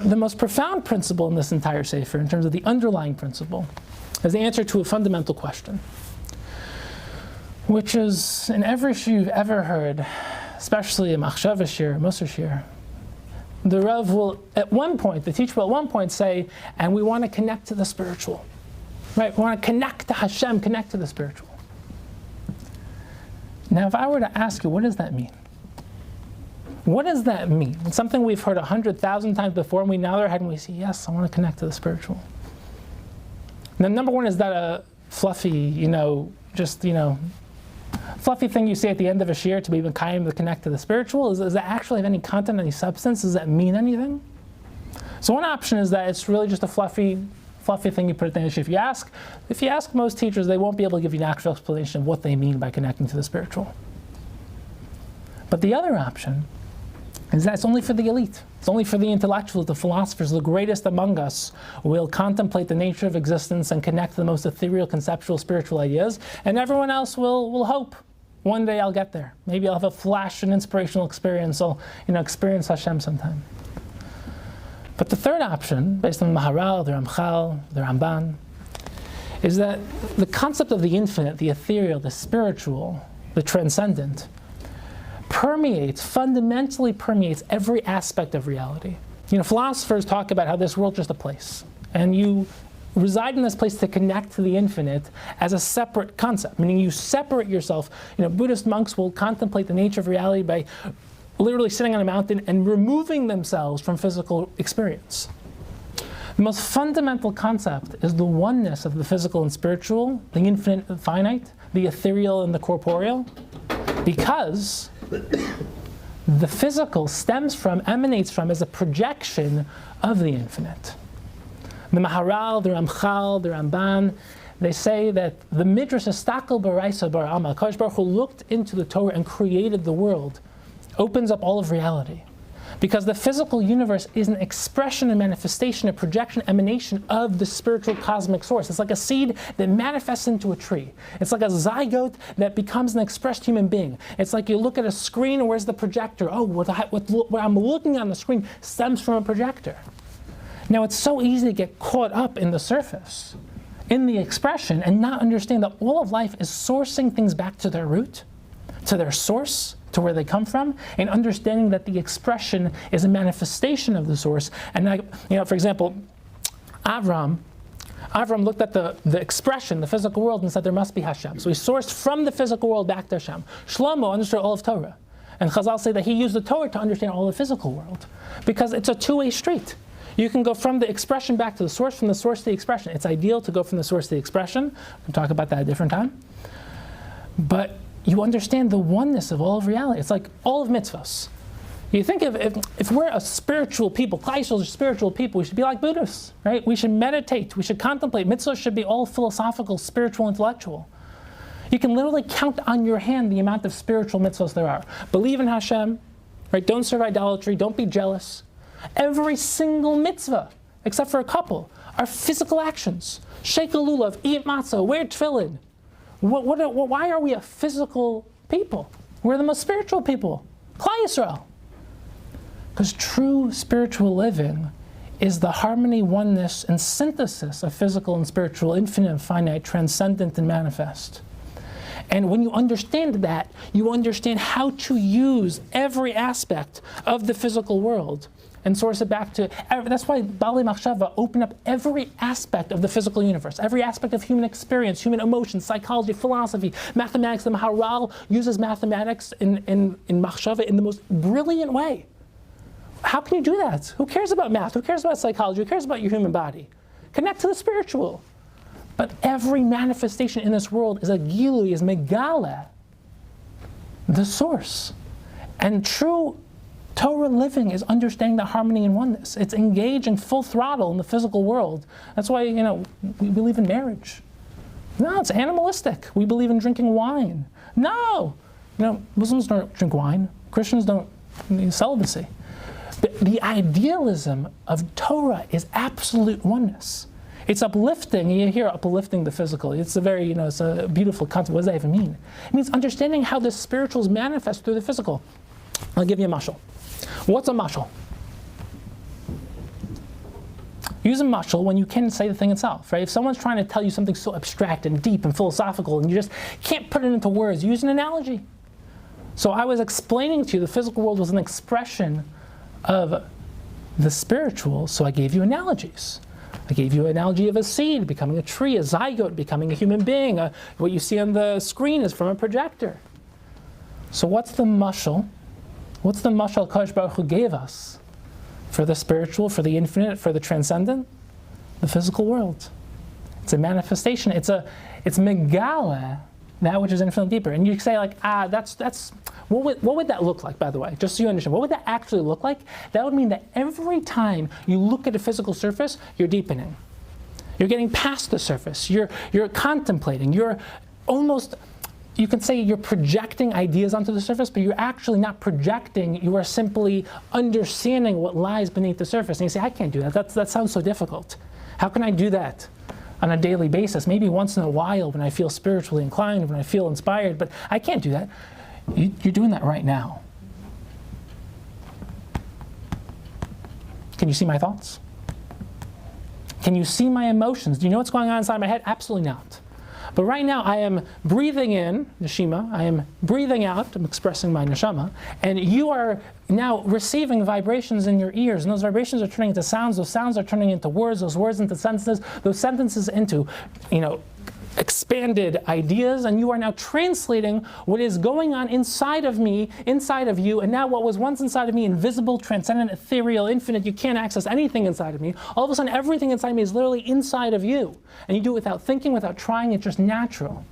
The most profound principle in this entire Sefer, in terms of the underlying principle, is the answer to a fundamental question, which is, in every shir you've ever heard, especially a machshava shir, a Musar shir, the Rav will, at one point, the teacher will at one point say, and we want to connect to the spiritual. Right? We want to connect to Hashem, connect to the spiritual. Now, if I were to ask you, what does that mean? What does that mean? It's something we've heard 100,000 times before, and we nod our head and we say, yes, I want to connect to the spiritual. Now, number one, is that a fluffy, fluffy thing you say at the end of a shir to be even kind to connect to the spiritual? Does that actually have any content, any substance? Does that mean anything? So one option is that it's really just a fluffy thing you put at the end of the shir. If you ask most teachers, they won't be able to give you an actual explanation of what they mean by connecting to the spiritual. But the other option is that it's only for the elite. It's only for the intellectuals, the philosophers, the greatest among us will contemplate the nature of existence and connect to the most ethereal, conceptual, spiritual ideas, and everyone else will hope. One day I'll get there. Maybe I'll have a flash, an inspirational experience. I'll experience Hashem sometime. But the third option, based on the Maharal, the Ramchal, the Ramban, is that the concept of the infinite, the ethereal, the spiritual, the transcendent, fundamentally permeates every aspect of reality. Philosophers talk about how this world's just a place, and you reside in this place to connect to the infinite as a separate concept, meaning you separate yourself. Buddhist monks will contemplate the nature of reality by literally sitting on a mountain and removing themselves from physical experience. The most fundamental concept is the oneness of the physical and spiritual, the infinite and finite, the ethereal and the corporeal, because the physical emanates from, as a projection of the infinite. The Maharal, the Ramchal, the Ramban, they say that the Midrash Estakel Baraisa Bar Ama, Kadosh Baruch Hu looked into the Torah and created the world, opens up all of reality. Because the physical universe is an expression and manifestation, a projection, emanation of the spiritual cosmic source. It's like a seed that manifests into a tree. It's like a zygote that becomes an expressed human being. It's like you look at a screen, and where's the projector? Oh, what I'm looking on the screen stems from a projector. Now, it's so easy to get caught up in the surface, in the expression, and not understand that all of life is sourcing things back to their root, to their source, to where they come from, and understanding that the expression is a manifestation of the source. And for example, Avram looked at the expression, the physical world, and said there must be Hashem. So he sourced from the physical world back to Hashem. Shlomo understood all of Torah. And Chazal say that he used the Torah to understand all the physical world, because it's a two-way street. You can go from the expression back to the source, from the source to the expression. It's ideal to go from the source to the expression. We'll talk about that at a different time. But you understand the oneness of all of reality. It's like all of mitzvahs. You think if we're a spiritual people, Klal Yisrael are spiritual people, we should be like Buddhists, right? We should meditate, we should contemplate. Mitzvahs should be all philosophical, spiritual, intellectual. You can literally count on your hand the amount of spiritual mitzvahs there are. Believe in Hashem, right? Don't serve idolatry, don't be jealous. Every single mitzvah, except for a couple, are physical actions. Shake a lulav, eat matzah, wear tefillin. Why are we a physical people? We're the most spiritual people. Klal Yisrael. Because true spiritual living is the harmony, oneness, and synthesis of physical and spiritual, infinite and finite, transcendent and manifest. And when you understand that, you understand how to use every aspect of the physical world and source it back to. That's why Baalei Machshava open up every aspect of the physical universe, every aspect of human experience, human emotions, psychology, philosophy, mathematics. The Maharal uses mathematics in Machshava in the most brilliant way. How can you do that? Who cares about math? Who cares about psychology? Who cares about your human body? Connect to the spiritual. But every manifestation in this world is a gilui, is megala, the sourse. And true Torah living is understanding the harmony and oneness. It's engaging full throttle in the physical world. That's why, we believe in marriage. No, it's animalistic. We believe in drinking wine. No! Muslims don't drink wine. Christians don't celibacy. The idealism of Torah is absolute oneness. It's uplifting. You hear uplifting the physical. It's a very, it's a beautiful concept. What does that even mean? It means understanding how the spirituals manifest through the physical. I'll give you a mashal. What's a mashal? Use a mashal when you can say the thing itself, right? If someone's trying to tell you something so abstract and deep and philosophical and you just can't put it into words, use an analogy. So I was explaining to you the physical world was an expression of the spiritual, so I gave you analogies. I gave you an analogy of a seed becoming a tree, a zygote becoming a human being. What you see on the screen is from a projector. So what's the mashal? What's the mashal Kadosh Baruch Hu gave us for the spiritual, for the infinite, for the transcendent? The physical world. It's a manifestation. It's megala, that which is infinitely deeper. And you say like, that's what would that look like, by the way? Just so you understand, what would that actually look like? That would mean that every time you look at a physical surface, you're deepening. You're getting past the surface. You're contemplating. You're almost, you can say you're projecting ideas onto the surface, but you're actually not projecting. You are simply understanding what lies beneath the surface. And you say, I can't do that. That sounds so difficult. How can I do that on a daily basis? Maybe once in a while when I feel spiritually inclined, when I feel inspired, but I can't do that. You're doing that right now. Can you see my thoughts? Can you see my emotions? Do you know what's going on inside my head? Absolutely not. But right now I am breathing in, neshima, I am breathing out, I'm expressing my neshama, and you are now receiving vibrations in your ears, and those vibrations are turning into sounds, those sounds are turning into words, those words into sentences, those sentences into, expanded ideas, and you are now translating what is going on inside of me, inside of you, and now what was once inside of me, invisible, transcendent, ethereal, infinite, you can't access anything inside of me, all of a sudden everything inside me is literally inside of you. And you do it without thinking, without trying, it's just natural.